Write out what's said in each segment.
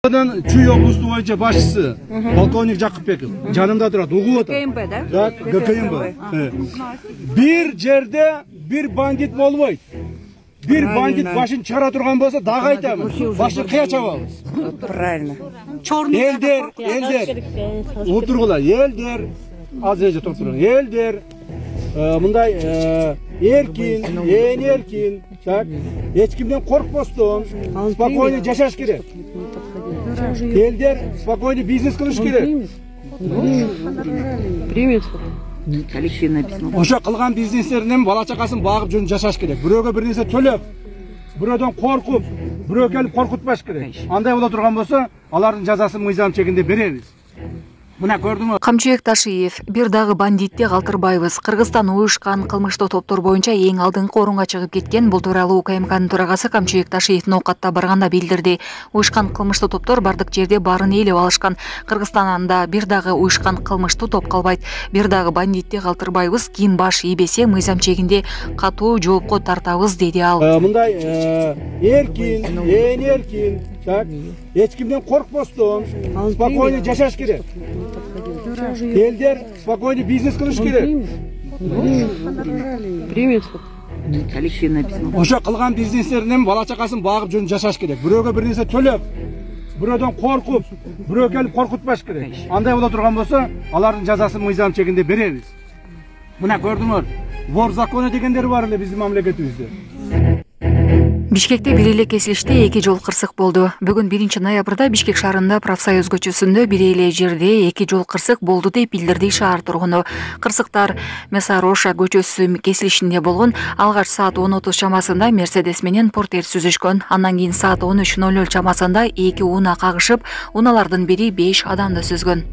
Чүй облусу боюнча башчысы полковник Жакыпбеков жанымда турат, угуп атат. ГКМБ. Бир жерде бир бандит болбойт. Бир бандит башын чара турган болсо дагы айтамын. Башын кыя чабабыз. Правильно. Элдер. Отургула, элдер. Азырынча топтурган. Элдер. Мындай эркин, так. Эч кимден коркпостон, спокойно жашаш керек. Элдер спокойно бизнес кылыш керек. Коллективное письмо. Ошо кылган бизнестеринен бала чакасын багып жүрүп жашаш керек. Бирөөгө бир нерсе төлөп, бирөөдөн коркуп, бирөө келип коркутпаш керек. Андай боло турган болсо, алардын жазасын мыйзам чегинде беребиз. Мына көрдүңүз. Камчыбек Ташиев, бир дагы бандитти калтырбайбыз. Кыргызстан уюшкан кылмыштуу топтор боюнча эң алдыңкы орунга чыгып кеткен. Бул тууралуу УКМКнын төрагасы Камчыбек Ташиев ноокатта барганда билдирди. Уюшкан кылмыштуу топтор бардык жерде баарын ээлеп алышкан. Кыргызстанда бир дагы уюшкан кылмыштуу топ калбайт. Бир дагы бандитти калтырбайбыз. Ким баш ийбесе мыйзам чегинде катуу жоопко тартабыз, деди ал. Мындай эркин, так. Эч кимден коркпостон, спокойно жашаш керек. Элдер спокойно бизнес кылыш керек. Коллективное письмо. Ошо кылган бизнестеринен бала чакасын багып жүрүп жашаш керек. Бирөөгө бир нерсе төлөп, бирөөдөн коркуп, бирөө келип коркутпаш керек. Андай боло турган болсо, алардын жазасын мыйзам чегинде беребиз. Мына көрдүңөр, вор закону дегендер бар эле биздин мамлекетибизде. Бишкекте бир эле кесилиште 2 жол кырсык болду. Бүгүн 1 ноябрда Бишкек шаарында Профсоюз көчөсүндө бир эле жерде 2 жол кырсык болду деп билдирди шаар тургуну. Кырсыктар Месароша көчөсү кесилишинде болгон. Алгач саат 10:30 чамасында Мерседес менен Портер сүзүшкөн. Андан кийин саат 13:00 чамасында 2 унаа кагышып, унаалардын бири 5 адамды сүзгөн.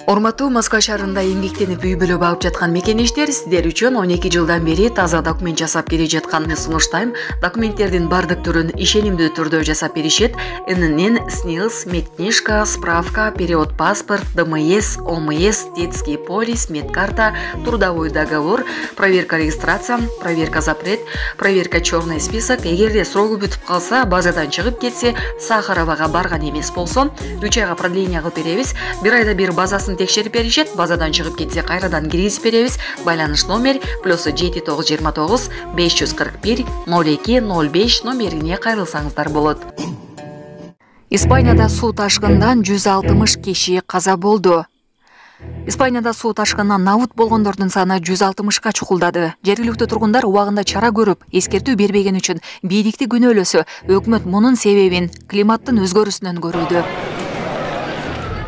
Урматтуу Москва шаарында эмгектенип үй бүлө багып жаткан мекенештер, сиздер үчүн 12 жылдан бери таза документ жасап келе жаткан сунуштайм. Документтердин бардык түрүн ишенимдүү түрдө жасап беришет. ИНН, СНИЛС, медкнижка, справка, перевод паспорт, ДМС, ОМС, детский полис, медкарта, трудовой договор, проверка регистрация, проверка запрет, проверка черный список. Эгерде срогу бүтүп калса, базадан чыгып кетсе, Сахаровага барган эмес болсо, 3 айга продление кылып беребиз. 1 айда бир базасын текшерип беришет. Базадан чыгып кетсе, кайрадан киргизип беребиз. Байланыш номер +7929 541 02 05 номерине кайрылсаңыздар болот. Испанияда суу ташкындан 160 киши каза болду. Испанияда суу ташкынынан набут болгондордун саны 160ка чукулдады. Жергиликтүү тургундар убагында чара көрүп, эскертүү бербеген үчүн бийликти күнөөлөсө, өкмөт мунун себебин климаттын өзгөрүүсүнөн көрүүдө.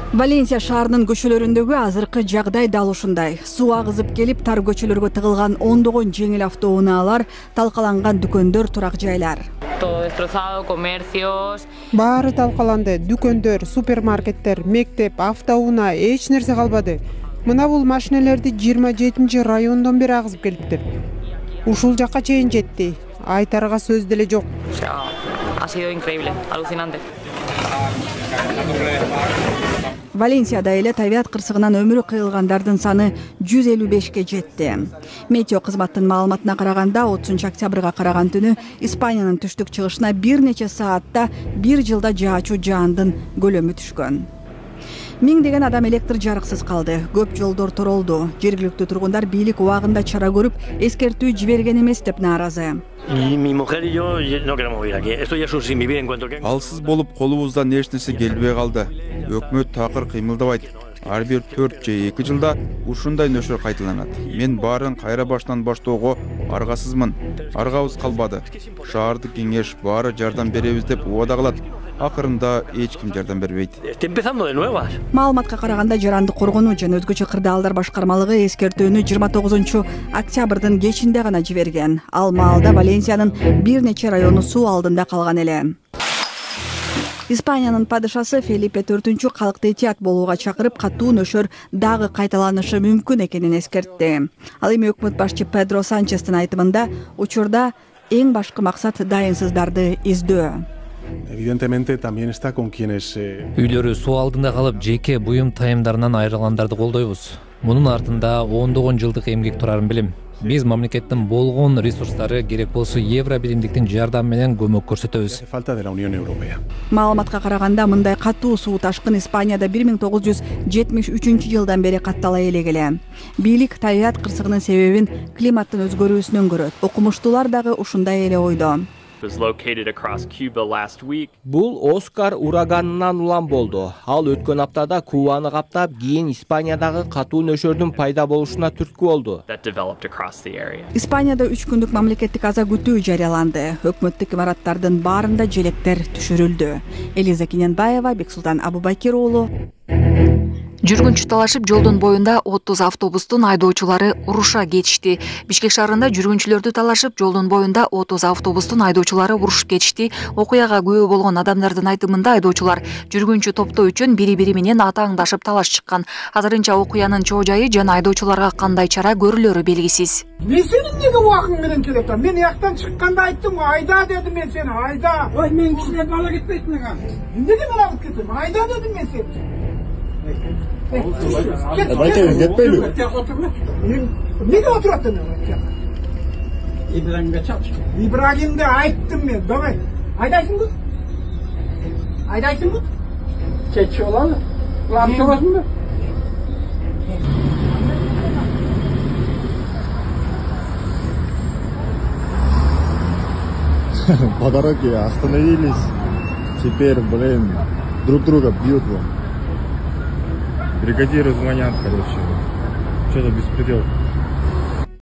Валенсия шаарынын көчөлөрүндөгү азыркы жагдай дал ушундай. Суу агызып келип, тар көчөлөргө тыгылган ондогон жеңил автоунаалар, талкаланган дүкөндөр, турак жайлар. Баары талкаланды. Дүкөндөр, супермаркеттер, мектеп, автоунаа эч нерсе калбады. Мына бул машинелерди 27 райондон бери агызып келиптир. Ушул жакка чейин жетти. Айтарга сөз деле жок. Ha sido increíble, alucinante. Валенсияда эле табият кырсыгынан өмүрү кыйылгандардын саны 155ке жетти. Метео кызматтын маалыматына караганда 30 октябрга караган түнү Испаниянын түштүк чыгышына бир нече саатта 1 жылда жаачу жаандын көлөмү түшкөн. Миңдеген адам электр жарыксыз калды. Көп жолдор торолду. Жергиликтүү тургундар бийлик убагында чара көрүп, эскертүү жиберген эмес деп нааразы. Алсыз болуп колубуздан эч нерсе келбей калды. Өкмөт такыр кыймылдабайт. Ар бир 4 же 2 жылда ушундай нөшөр кайталанат. Мен баарын кайра баштан баштоого аргасызмын. Аргабыз калбады. Шаардык кеңеш баары жардам беребиз деп убада кылат. Акырында эч ким жардам бербейт. Маалыматка караганда жарандык коргонуу жана өзгөчө кырдаалдар башкармалыгы эскертүүнү 29 октябрдын кечинде гана жиберген. Ал маалда Валенсиянын бир нече району суу алдында калган эле. Испаниянын падышасы Фелипе 4 калкты этият болууга чакырып, катуу нөшөр дагы кайталанышы мүмкүн экенин эскертти. Ал эми өкмөт башчы Педро Санчестин айтымында, учурда эң башкы максат дайынсыздарды издөө. Үйлөрү суу алдында калып, жеке буюм тайымдарынан айрылгандарды колдойбуз. Мунун артында ондогон жылдык эмгек турарын билем. Биз мамлекеттин болгон ресурстары керек болсо евро биримдиктин жардамы менен көмөк көрсөтөбүз. Маалыматка караганда мындай катуу суу ташкын Испанияда 1973 жылдан бери каттала элегеле. Бийлик табият кырсыгынын себебин климаттын өзгөрүүсүнөн көрөт. Окумуштуулар дагы ушундай эле ойдо. Бул Оскар ураганынан улам болду. Ал өткөн аптада Кубаны каптап, кийин Испаниядагы катуу нөшөрдүн пайда болушуна түрткү болду. Испанияда 3 күндүк мамлекеттик аза күтүү жарыяланды. Өкмөттүк имараттардын баарында желектер түшүрүлдү. Элиза Кененбаева, Бексултан Абубакир уулу. Жүргүнчү талашып жолдун боюнда 30 автобустун айдоочулары уруша кетишти. Бишкек шаарында жүргүнчүлөрдү талашып жолдун боюнда 30 автобустун айдоочулары урушуп кетишти. Окуяга күбө болгон адамдардын айтымында айдоочулар жүргүнчү топтоо үчүн бири-бири менен атааңдашып талаш чыккан. Азырынча окуянын чоо жайы жана айдоочуларга кандай чара көрүлөрү белгисиз. Мен сенин эмнеге убагың менен келип атам? Мен жактан чыкканда айттым, айда дедим мен сени, айда. Ой, мен кишилерди ала кетпейсиң ага. Эмнеге мен алып кетем? Айда дедим мен сени. Кетпейлүү. Неге отураттың? Ибрагимге чалчы. Ибрагимге айттым мен. Давай. Айдайсыңбы? Айдайсыңбы? Кетчи болалы. Улам чогосуңбу? По дороге остановились. Теперь, друг друга бьют. Бригадиры звонят, короче. Что-то беспредел.